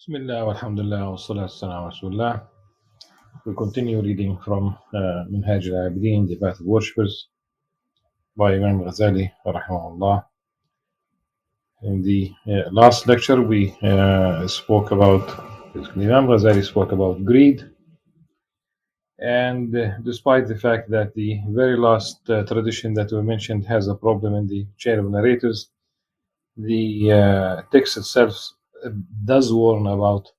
Bismillah, walhamdulillah, wa salatu salam wa rasulullah. We continue reading from Minhaj al Abidin, The Path of Worshippers, by Imam Al-Ghazali, rahimahullah. In the last lecture, we spoke about, Imam Ghazali spoke about greed, and despite the fact that the very last tradition that we mentioned has a problem in the chain of narrators, the text itself does warn about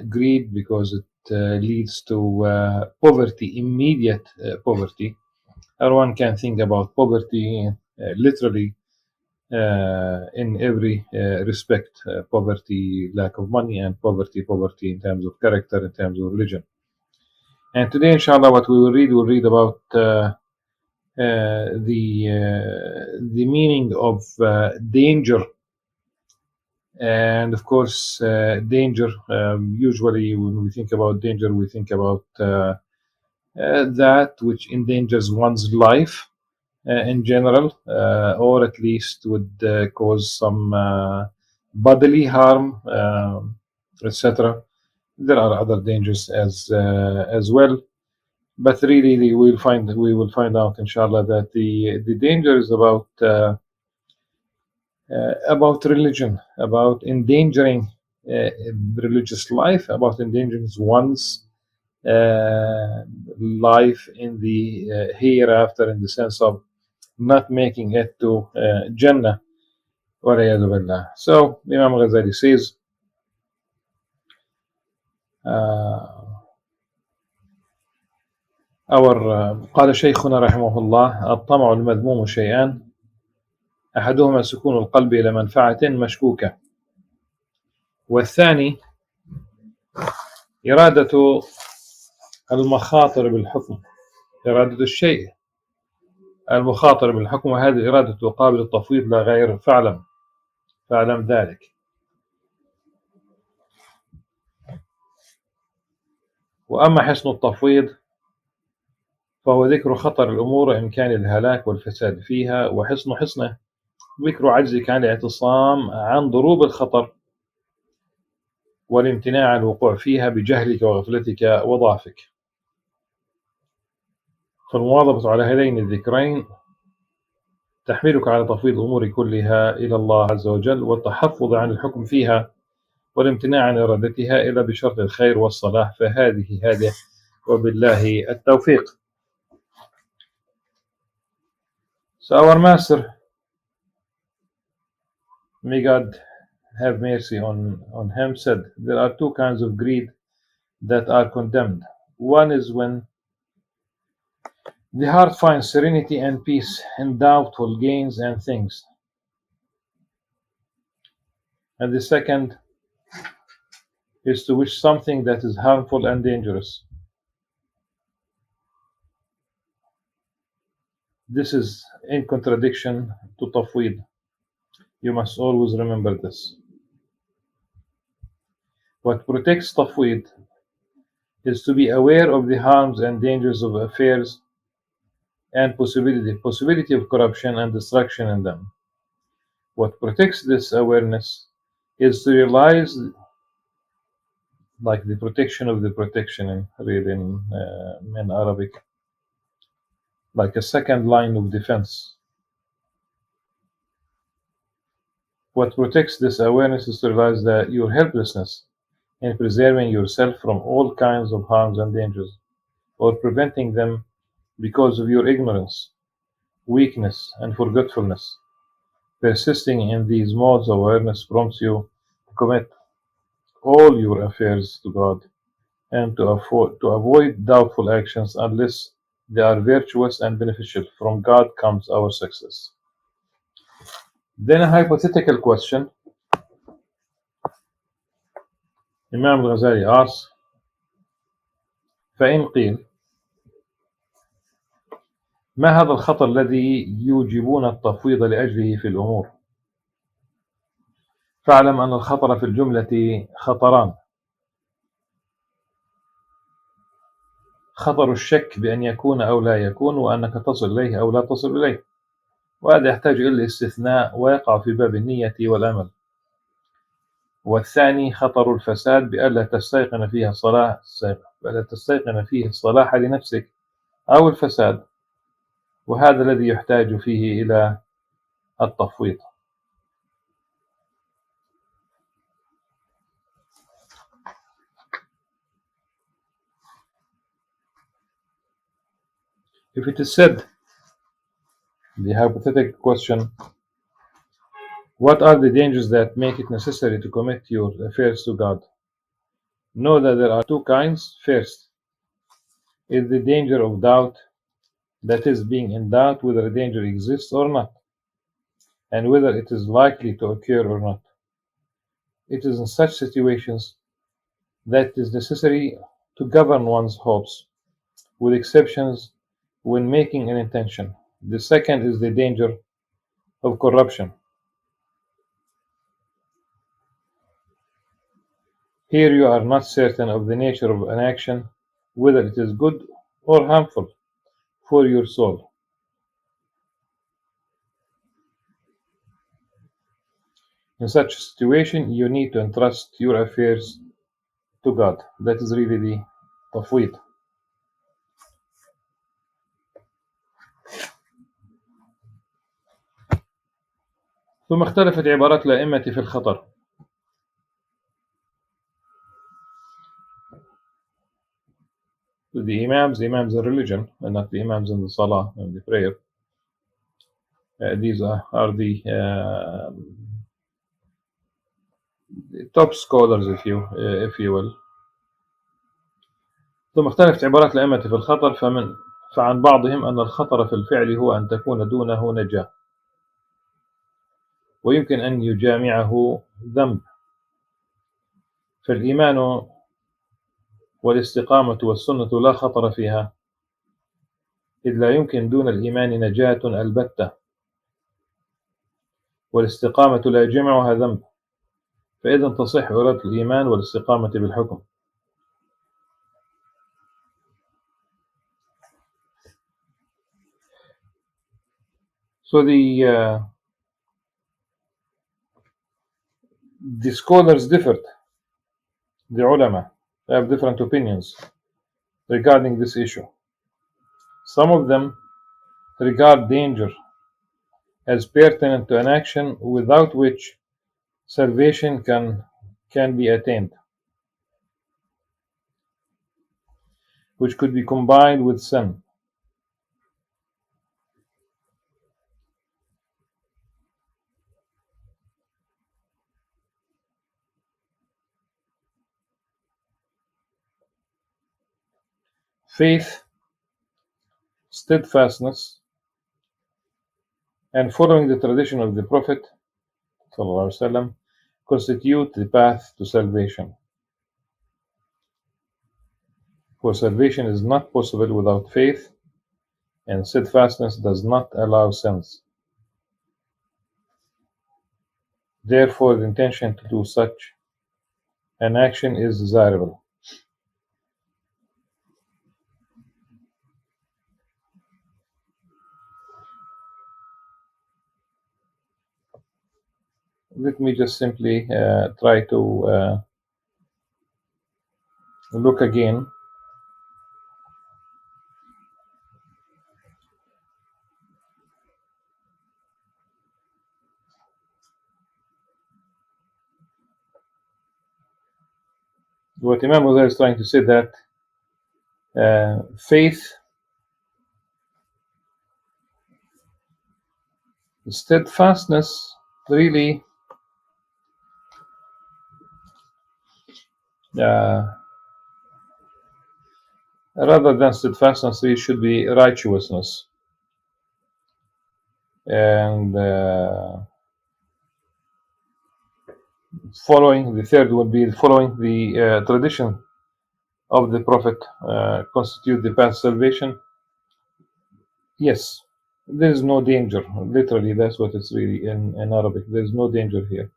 greed because it leads to poverty, immediate poverty. Everyone can think about poverty literally in every respect, poverty, lack of money, and poverty in terms of character, in terms of religion. And today, inshallah, what we'll read about the meaning of danger. And of course, danger, usually when we think about danger, we think about that which endangers one's life in general, or at least would cause some bodily harm, etc. There are other dangers as well, but really we will find out, inshallah, that the danger is about religion, about endangering religious life, about endangering one's life in the hereafter, in the sense of not making it to Jannah. So Imam Ghazali says, قال شيخنا رحمه الله: الطمع المذموم شيئان، أحدهما سكون القلب إلى منفعة مشكوكة، والثاني إرادة المخاطر بالحكم، إرادة الشيء المخاطر بالحكم، وهذه الإرادة تقابل التفويض لا غير، فاعلم ذلك. وأما حسن التفويض فهو ذكر خطر الأمور وإمكان الهلاك والفساد فيها، وحسنه ذكر عجزك عن الاعتصام عن ضروب الخطر والامتناع عن الوقوع فيها بجهلك وغفلتك وضعفك. فالمواظبة على هذين الذكرين تحملك على تفويض الأمور كلها إلى الله عز وجل، والتحفظ عن الحكم فيها والامتناع عن إرادتها إلا بشرط الخير والصلاح، فهذه وبالله التوفيق. So our master, may God have mercy on him, said there are two kinds of greed that are condemned. One is when the heart finds serenity and peace in doubtful gains and things, and the second is to wish something that is harmful and dangerous. This is in contradiction to tafweed. You must always remember this. What protects tafweed is to be aware of the harms and dangers of affairs and possibility of corruption and destruction in them. What protects this awareness is to realize, like the protection of the protection in Arabic, like a second line of defense. What protects this awareness is to realize that your helplessness in preserving yourself from all kinds of harms and dangers, or preventing them because of your ignorance, weakness, and forgetfulness. Persisting in these modes of awareness prompts you to commit all your affairs to God and to avoid doubtful actions unless they are virtuous and beneficial. From God comes our success. Then a hypothetical question. Imam Al-Ghazali asks, فإن قيل ما هذا الخطر الذي يوجبون التفويض لأجله في الأمور؟ فاعلم أن الخطر في الجملة خطران: خطر الشك بأن يكون أو لا يكون، وأنك تصل إليه أو لا تصل إليه، وهذا يحتاج إلى الاستثناء ويقع في باب النية والأمل. والثاني خطر الفساد بألا تستيقن فيه الصلاح لنفسك أو الفساد، وهذا الذي يحتاج فيه إلى التفويض. If it is said, the hypothetical question, what are the dangers that make it necessary to commit your affairs to God? Know that there are two kinds. First is the danger of doubt, that is, being in doubt whether a danger exists or not, and whether it is likely to occur or not. It is in such situations that it is necessary to govern one's hopes, with exceptions when making an intention. The second is the danger of corruption. Here you are not certain of the nature of an action, whether it is good or harmful for your soul. In such a situation, you need to entrust your affairs to God. That is really the tafwid. ثم اختلفت عبارات الأئمة في الخطر. The imams in religion, and not the imams in the salah and the prayer. These are the top scholars, if you will. ثم اختلفت عبارات الأئمة في الخطر فعن بعضهم أن الخطر في الفعل هو أن تكون دونه نجاة، ويمكن أن يجامعه ذنب، فالإيمان والاستقامة والسنة لا خطر فيها، إذ لا يمكن دون الإيمان نجاة البتة، والاستقامة لا يجمعها ذنب، فإذا تصح إرادة الإيمان والاستقامة بالحكم. So the scholars differed. The ulama have different opinions regarding this issue. Some of them regard danger as pertinent to an action without which salvation can be attained, which could be combined with sin. Faith, steadfastness, and following the tradition of the Prophet ﷺ constitute the path to salvation. For salvation is not possible without faith, and steadfastness does not allow sins. Therefore, the intention to do such an action is desirable. Let me just simply try to look again. What Imam Al-Ghazali is trying to say, that faith, steadfastness, really rather than steadfastness, it should be righteousness. And the third would be following the tradition of the Prophet constitute the path of salvation. Yes, there is no danger. Literally, that's what it's really in Arabic. There is no danger here.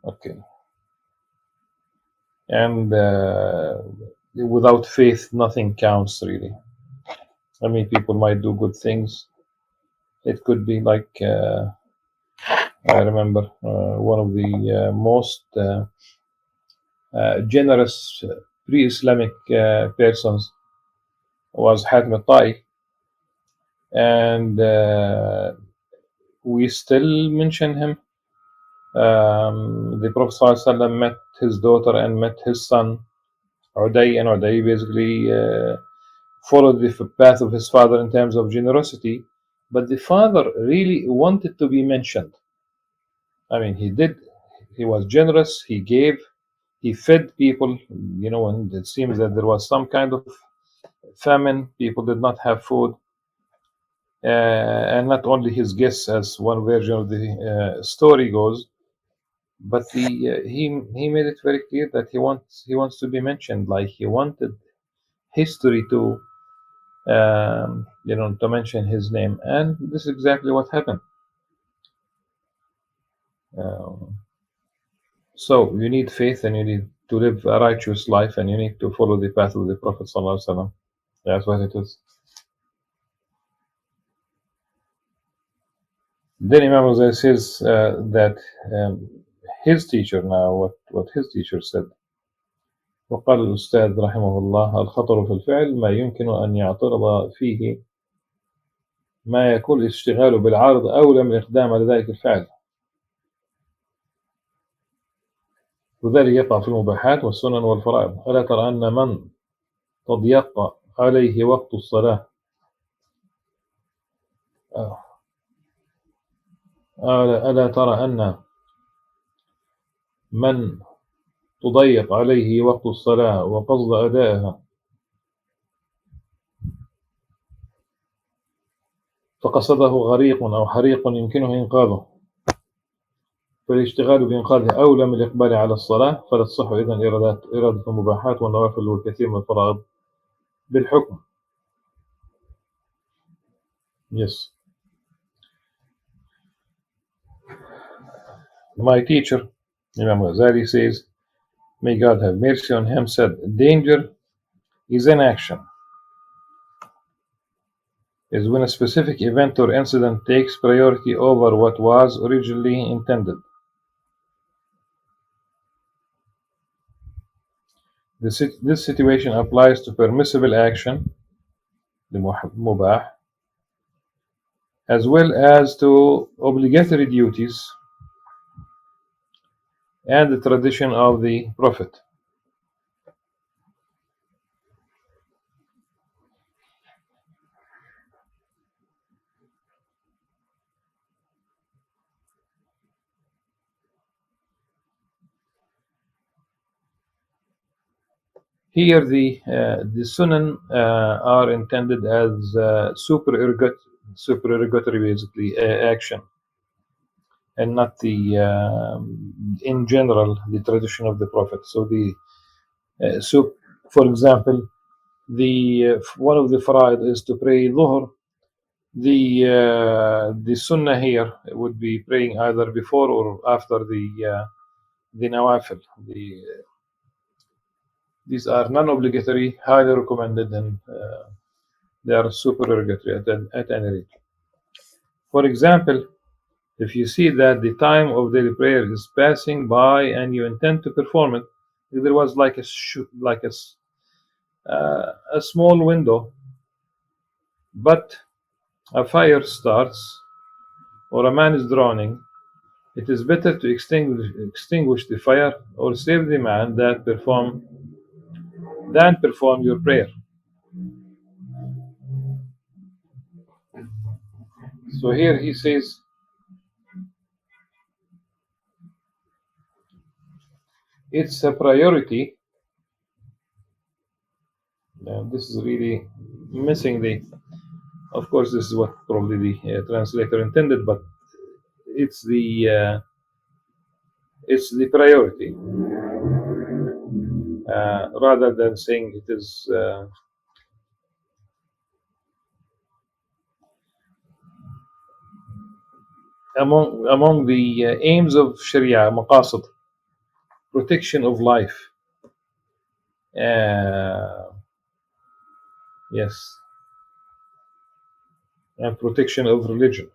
Okay. And without faith, nothing counts, really. People might do good things. It could be like I remember one of the most generous pre-Islamic persons was Hatim al-Ta'i, and we still mention him. The Prophet ﷺ met his daughter and met his son Uday, and Uday basically followed the path of his father in terms of generosity, but the father really wanted to be mentioned. I mean, he was generous, he gave, he fed people, when it seems that there was some kind of famine, people did not have food, and not only his guests, as one version of the story goes, but he made it very clear that he wants to be mentioned, like he wanted history to mention his name, and this is exactly what happened. So you need faith, and you need to live a righteous life, and you need to follow the path of the Prophet ﷺ. That's what it is. Then Imam Al-Ghazali says that his teacher, now what his teacher said. وقال الأستاذ رحمه الله: الخطر في الفعل ما يمكن أن يعترض فيه ما يكون الاشتغال بالعرض أولى من الإقدام على ذلك الفعل، وذلك يقع في المباحات والسنن والفرائض. ألا ترى أن من تضيق عليه وقت الصلاة ألا ترى أن من تضيق عليه وقت الصلاة وقصد أدائها فقصده غريق أو حريق يمكنه إنقاذه، فالاشتغال بإنقاذه أولى من الإقبال على الصلاة، فلا تصح إذن إرادة المباحات والنوافل والكثير من الفرائض بالحكم. Yes. My teacher, Imam Al-Ghazali, says, may God have mercy on him, said, danger is an action. Is when a specific event or incident takes priority over what was originally intended. This situation applies to permissible action, the mubah, as well as to obligatory duties and the tradition of the Prophet. Here the sunan are intended as supererogatory basically action, and not the in general the tradition of the Prophet. So for example, the one of the fara'id is to pray dhuhr. The sunnah here would be praying either before or after the nawafil. These are non-obligatory, highly recommended, and they are supererogatory at any rate. For example, if you see that the time of daily prayer is passing by and you intend to perform it, if there was like a small window, but a fire starts or a man is drowning, it is better to extinguish the fire or save the man than perform your prayer. So here he says, it's a priority. This is really missing of course this is what probably the translator intended, but it's the priority, rather than saying it is among the aims of Sharia, maqasid, protection of life. Yes, and protection of religion.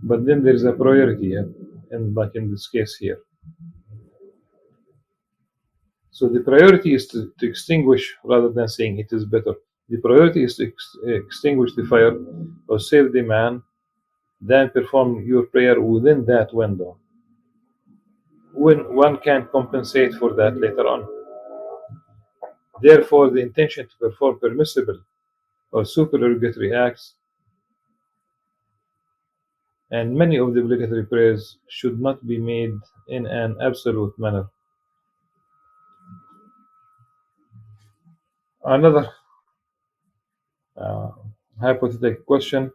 but then there is a priority, and like in this case here. So the priority is to extinguish rather than saying it is better. The priority is to extinguish the fire or save the man, then perform your prayer within that window. When one can compensate for that later on. Therefore, the intention to perform permissible or supererogatory acts and many of the obligatory prayers should not be made in an absolute manner. Another hypothetical question: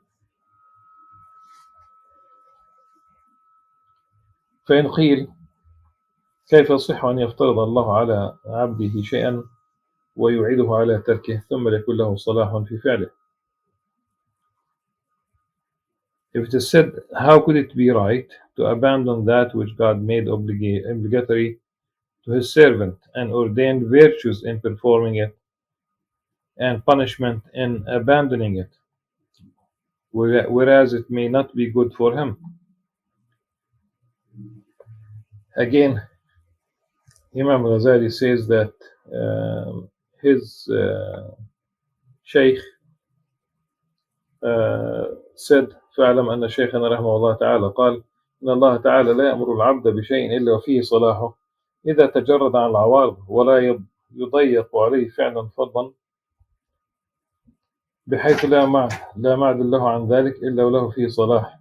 فإن قيل كيف يصح أن يفترض الله على عبده شيئا ويعيده على تركه ثم يكون له صلاح في فعله? If it is said, how could it be right to abandon that which God made obligatory to his servant and ordained virtues in performing it and punishment in abandoning it, whereas it may not be good for him? Again, Imam Al-Ghazali says that his Shaykh said: فاعلم أن شيخنا رحمه الله تعالى قال إن الله تعالى لا يأمر العبد بشيء إلا وفيه صلاحه إذا تجرد عن العوارض ولا يضيق عليه فعلا فضلا بحيث لا معدل له عن ذلك إلا وله فيه صلاح،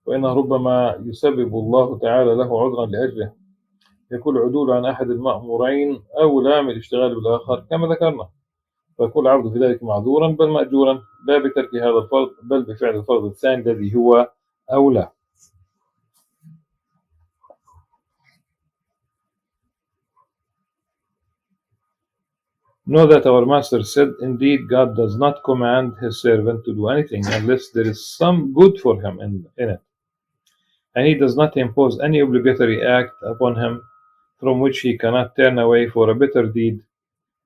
وإنه ربما يسبب الله تعالى له عذرا لأجله يكون العدول عن أحد المأمورين أولى من الاشتغال بالآخر كما ذكرنا، فيكون العبد في ذلك معذورا بل مأجورا لا بترك هذا الفرض بل بفعل الفرض الثاني الذي هو أولى. Know that our Master said, indeed, God does not command his servant to do anything unless there is some good for him in it. And he does not impose any obligatory act upon him from which he cannot turn away for a better deed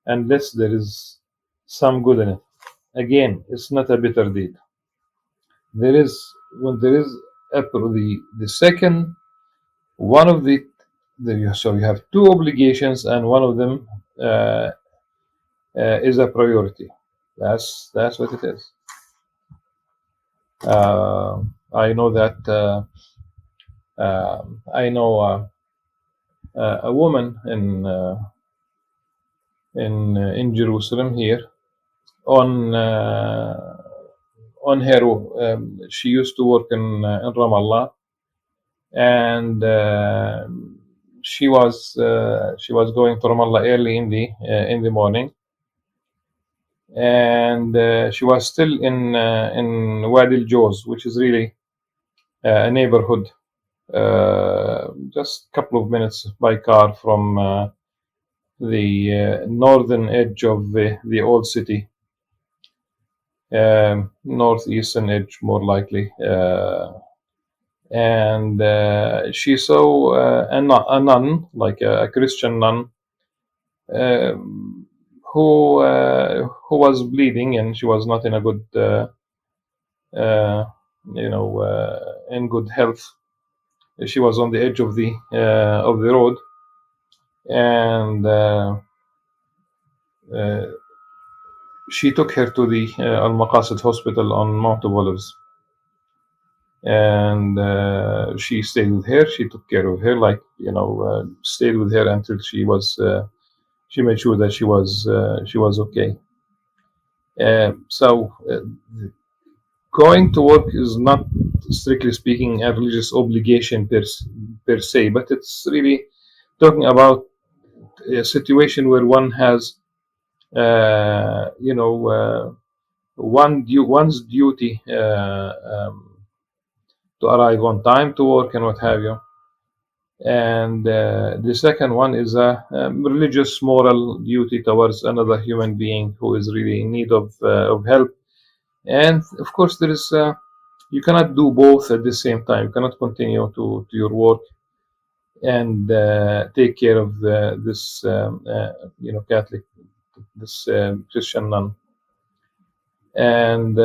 unless there is some good in it. Again, it's not a better deed. When there is the second, one of so you have two obligations and one of them is a priority. That's what it is. I know that I know a woman in Jerusalem here on her. She used to work in Ramallah, and she was going to Ramallah early in the morning. And she was still in Wadi al-Jawz, which is really a neighborhood, just a couple of minutes by car from the northern edge of the old city, northeastern edge more likely. And she saw a nun, like a Christian nun, who was bleeding, and she was not in a good, in good health. She was on the edge of the road, and she took her to the Al-Maqasid hospital on Mount of Olives, and she stayed with her. She took care of her, stayed with her until she was. She made sure that she was okay. So going to work is not, strictly speaking, a religious obligation per se, but it's really talking about a situation where one has, one's duty to arrive on time to work and what have you. And the second one is a religious moral duty towards another human being who is really in need of help. And of course, there is you cannot do both at the same time. You cannot continue to your work and take care of this Catholic, this Christian nun. And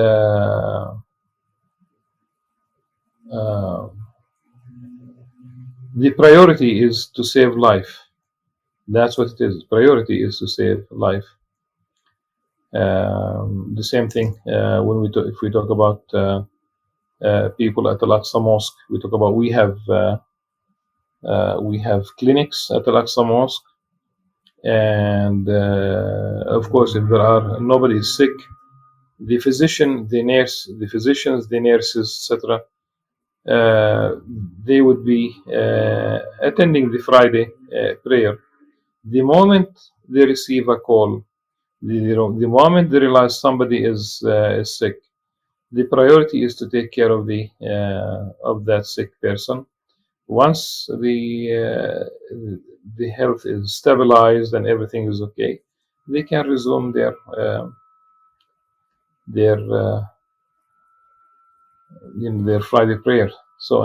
the priority is to save life. That's what it is. Priority is to save life. The same thing when if we talk about people at Al-Aqsa Mosque, we talk about we have clinics at Al-Aqsa Mosque, and of course, if there are nobody is sick, the physician, the nurse, the physicians, the nurses, etc. They would be attending the Friday prayer. The moment they receive a call, the moment they realize somebody is sick, the priority is to take care of that sick person. Once the health is stabilized and everything is okay, they can resume their Friday prayer. So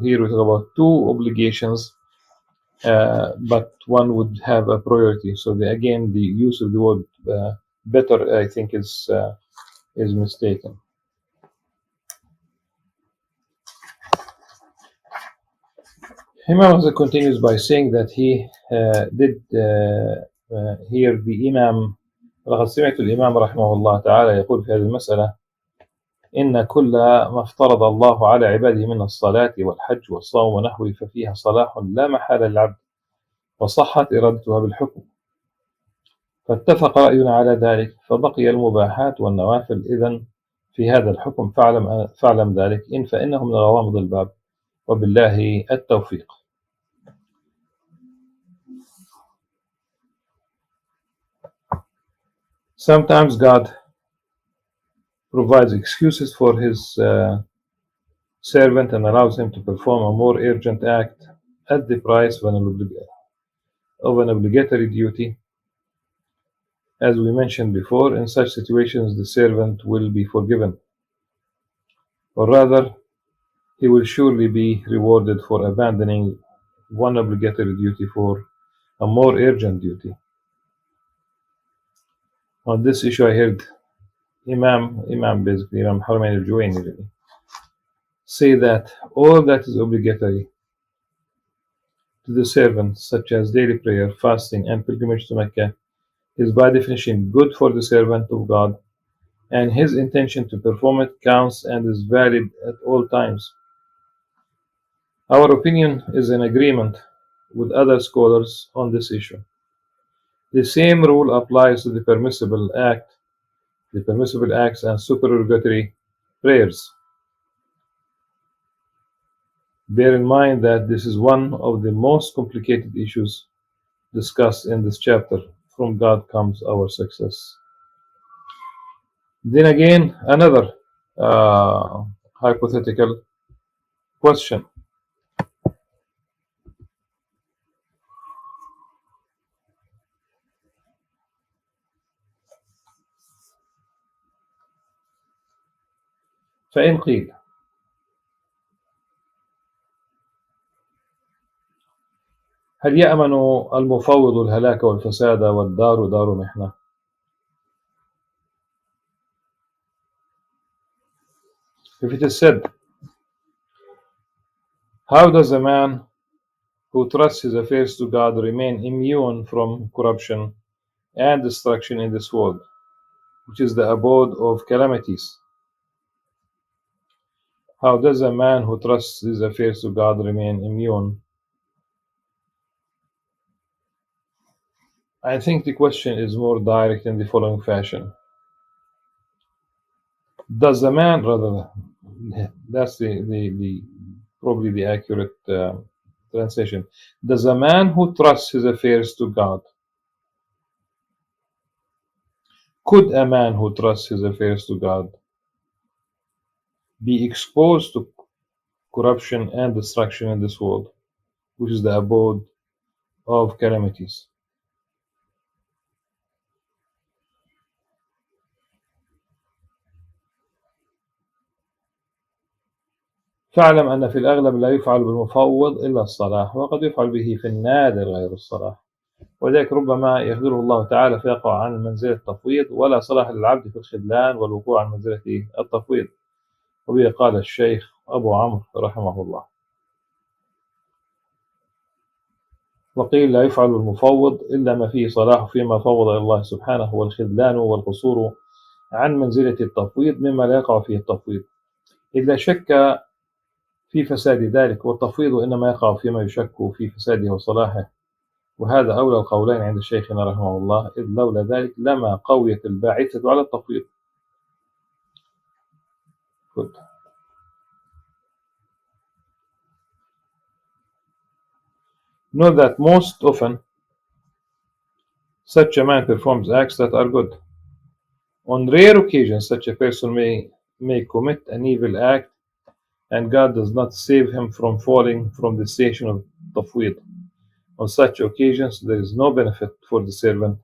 here we talk about two obligations, but one would have a priority. So again, the use of the word better, I think, is mistaken. Imam Al-Ghazali continues by saying that he did hear the Imam لقد سمعت الإمام رحمه الله تعالى يقول في هذه المسألة: إن كل ما افترض الله على عباده من الصلاة والحج والصوم ونحوه ففيها صلاح لا محالة للعبد، وصحت إرادتها بالحكم، فاتفق رأينا على ذلك، فبقي المباحات والنوافل. إذن في هذا الحكم فاعلم ذلك، إن فإنه من غوامض الباب، وبالله التوفيق. Sometimes God provides excuses for his servant and allows him to perform a more urgent act at the price of an obligatory duty. As we mentioned before, in such situations the servant will be forgiven, or rather, he will surely be rewarded for abandoning one obligatory duty for a more urgent duty. On this issue, I heard Imam Haramain al-Juwayni say that all that is obligatory to the servant, such as daily prayer, fasting, and pilgrimage to Mecca, is by definition good for the servant of God, and his intention to perform it counts and is valid at all times. Our opinion is in agreement with other scholars on this issue. The same rule applies to the permissible acts and supererogatory prayers. Bear in mind that this is one of the most complicated issues discussed in this chapter. From God comes our success. Then again, another hypothetical question. فإن قيل: هل يأمن المفوض الهلاك والفساد والدار دار محنة؟ If it is said, how does a man who trusts his affairs to God remain immune from corruption and destruction in this world, which is the abode of calamities? How does a man who trusts his affairs to God remain immune? I think the question is more direct in the following fashion. Does a man, that's probably the accurate translation. Does a man who trusts his affairs to God, could a man who trusts his affairs to God be exposed to corruption and destruction in this world, which is the abode of calamities? فاعلم أن في الأغلب لا يفعل بالمفوض إلا الصلاح، وقد يفعل به في النادر غير الصلاح، وذلك ربما يخذله الله تعالى فيقع عن منزلة التفويض، ولا صلاح للعبد في الخذلان والوقوع عن منزلة التفويض. وبه قال الشيخ: أبو عمرو رحمه الله. وقيل لا يفعل المفوض إلا ما فيه صلاح فيما فوض إلى الله سبحانه، والخذلان والقصور عن منزلة التفويض مما لا يقع فيه التفويض إذا شك في فساد ذلك، والتفويض إنما يقع فيما يشك في فساده وصلاحه، وهذا أولى القولين عند شيخنا رحمه الله، إذ لولا ذلك لما قويت الباعثة على التفويض. Good. Note that most often such a man performs acts that are good. On rare occasions, such a person may commit an evil act, and God does not save him from falling from the station of tafwid. On such occasions, there is no benefit for the servant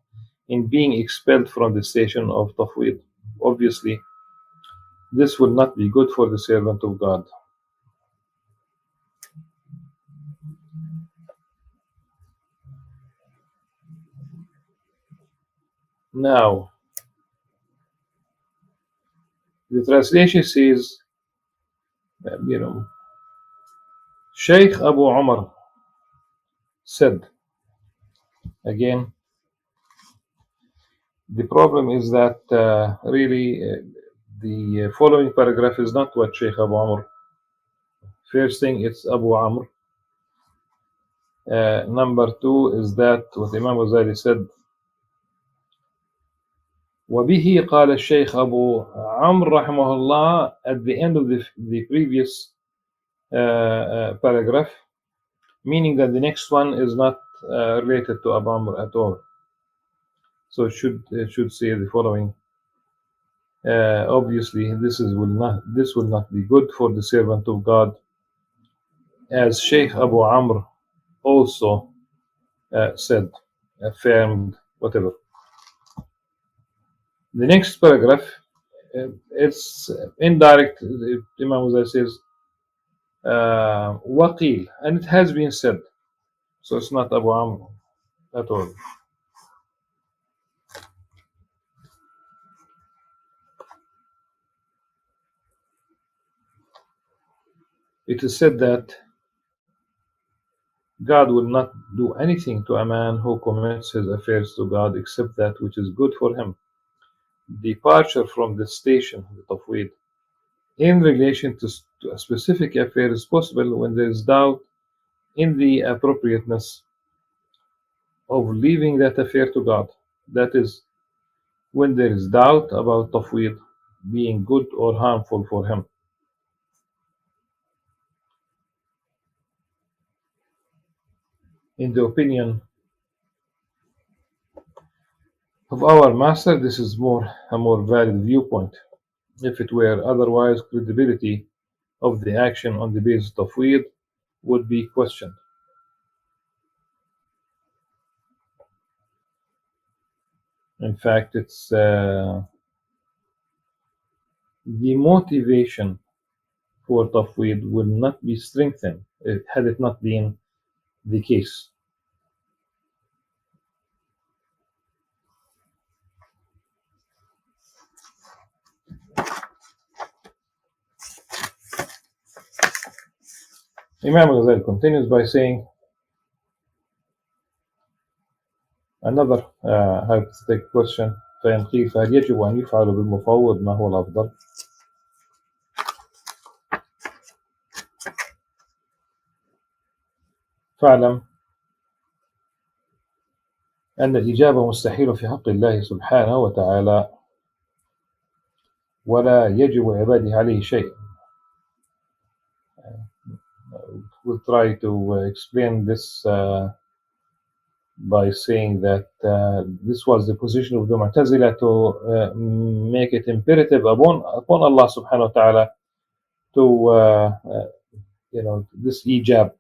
in being expelled from the station of tafwid. Obviously, this will not be good for the servant of God. Now, the translation says, Sheikh Abu Umar said, again, the problem is that really the following paragraph is not what Sheikh Abu Amr. First thing, it's Abu Amr. Number two is that what Imam Al-Ghazali said, وبه قال الشيخ أبو عمرو رحمه الله, at the end of the previous paragraph, meaning that the next one is not related to Abu Amr at all. So it should say the following. Obviously, this will not be good for the servant of God, as Sheikh Abu Amr also said, affirmed, whatever. The next paragraph, it's indirect. Imam Ghazali says, waqil, and it has been said. So it's not Abu Amr at all. It is said that God will not do anything to a man who commits his affairs to God except that which is good for him. Departure from the station of tafwid in relation to a specific affair is possible when there is doubt in the appropriateness of leaving that affair to God. That is, when there is doubt about tafwid being good or harmful for him. In the opinion of our master, this is a more valid viewpoint. If it were otherwise, credibility of the action on the basis of tafwid would be questioned. In fact, it's the motivation for tafwid will not be strengthened had it not been the case. Imam Al-Ghazali continues by saying another hypothetical question, فإن قيل فهل يجب أن يفعل بالمفوض ما هو الأفضل؟ فاعلم أن الإجابة مستحيل في حق الله سبحانه وتعالى، ولا يجب عباده عليه شيء. We'll try to explain this by saying that this was the position of the Mu'tazila to make it imperative upon Allah subhanahu wa ta'ala to this ijab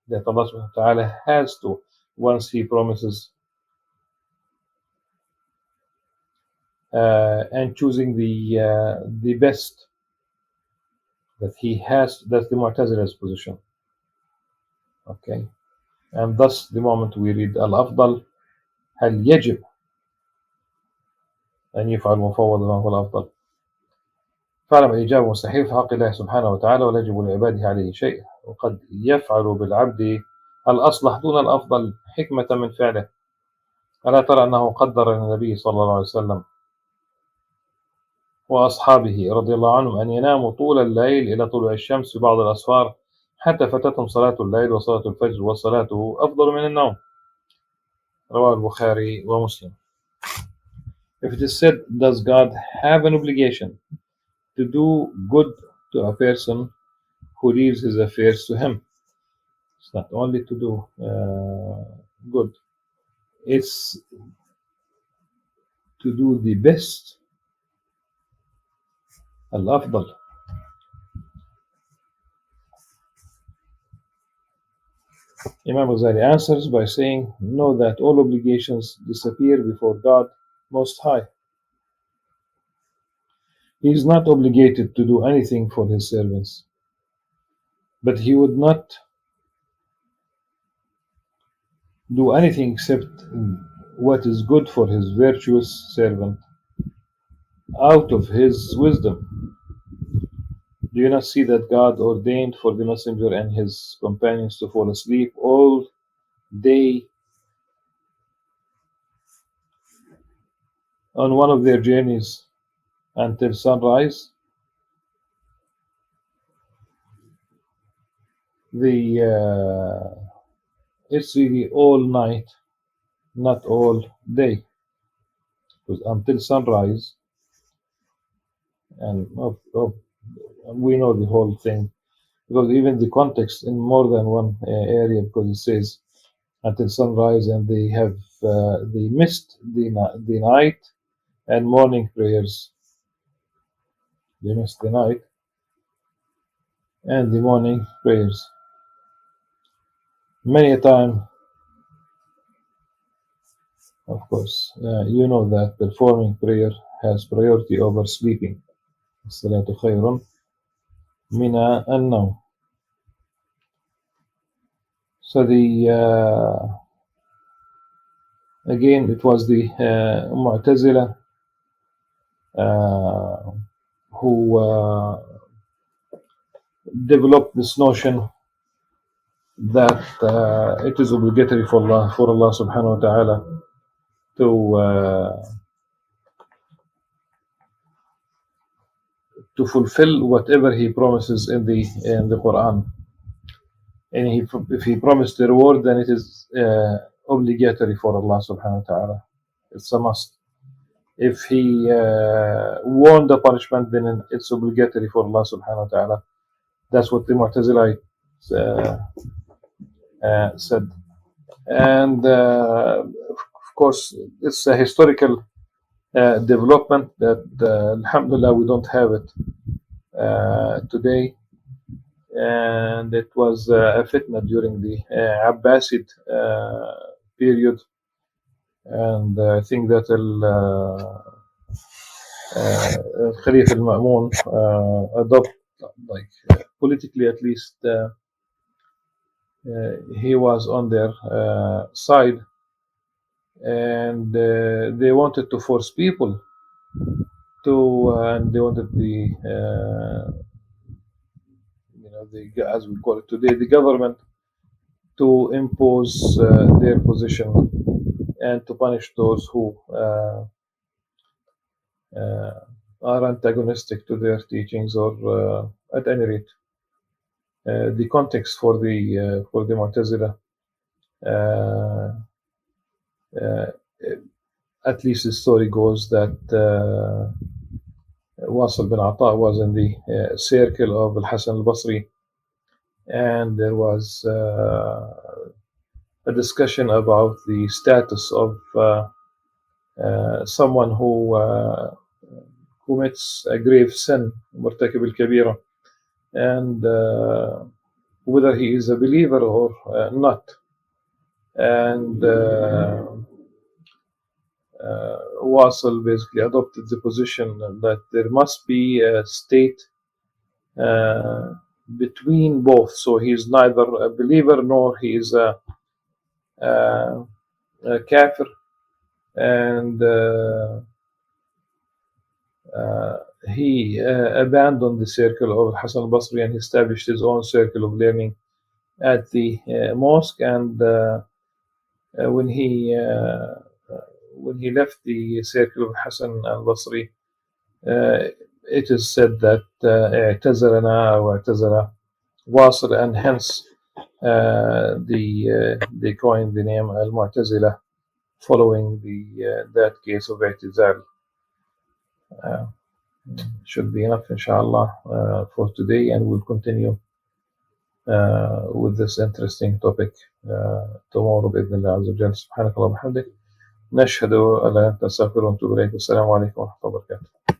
that Allah subhanahu wa ta'ala has to, once He promises, and choosing the best that He has. That's the Mu'tazila's position. Okay, and thus the moment we read al-afdal, هل يجب أن يفعل مفوض ما هو الأفضل? فاعلم الإجابة مستحيل في حق الله سبحانه وتعالى، ولا يجب لعباده عليه شيء، وقد يفعل بالعبد الأصلح دون الأفضل حكمة من فعله. ألا ترى أنه قدر للنبي صلى الله عليه وسلم وأصحابه رضي الله عنهم أن يناموا طول الليل إلى طلوع الشمس في بعض الأسفار، حتى فاتتهم صلاة الليل وصلاة الفجر، وصلاته أفضل من النوم. رواه البخاري ومسلم. If it is said, does God have an obligation to do good to a person who leaves his affairs to him? It's not only to do good, it's to do the best, al-afdal. Imam Al-Ghazali answers by saying, know that all obligations disappear before God Most High. He is not obligated to do anything for his servants, but he would not do anything except what is good for his virtuous servant out of his wisdom. Do you not see that God ordained for the messenger and his companions to fall asleep all day on one of their journeys until sunrise? It's really all night, not all day, because until sunrise, and we know the whole thing, because even the context in more than one area, because it says until sunrise, and they missed the night and morning prayers. They missed the night and the morning prayers. Many a time, of course, you know that performing prayer has priority over sleeping. الصلاة خير من النوم. So again, it was the Mu'tazila who developed this notion that it is obligatory for Allah subhanahu wa ta'ala to fulfill whatever he promises in the Quran. And if he promised the reward, then it is obligatory for Allah subhanahu wa ta'ala. It's a must. If he warned the punishment, then it's obligatory for Allah subhanahu wa ta'ala. That's what the Mu'tazilites said. And of course, it's a historical development that alhamdulillah we don't have it today. And it was a fitna during the Abbasid period, and I think that Khalif al-Ma'mun adopted, like politically at least, he was on their side, and they wanted to force people to, and they wanted as we call it today, the government to impose their position and to punish those who are antagonistic to their teachings, or at any rate, the context for the Mu'tazila, at least the story goes that Wasil bin Ata was in the circle of Al-Hasan al-Basri, and there was a discussion about the status of someone who commits a grave sin, مرتكب الكبيرة, and whether he is a believer or not. And Wasil basically adopted the position that there must be a state between both. So he is neither a believer nor he is a kafir, and he abandoned the circle of Hassan al-Basri and he established his own circle of learning at the mosque. And when he left the circle of Hassan al-Basri, it is said that اعتزلنا أو اعتزل واصل, and hence they coined the name al-Mu'tazila following that case of اعتزال. Should be enough, inshallah, for today, and we'll continue with this interesting topic tomorrow بإذن الله عز وجل. سبحانك اللهم وبحمدك نشهد أن لا إله إلا أنت نستغفرك ونتوب إليك. والسلام عليكم ورحمة الله وبركاته.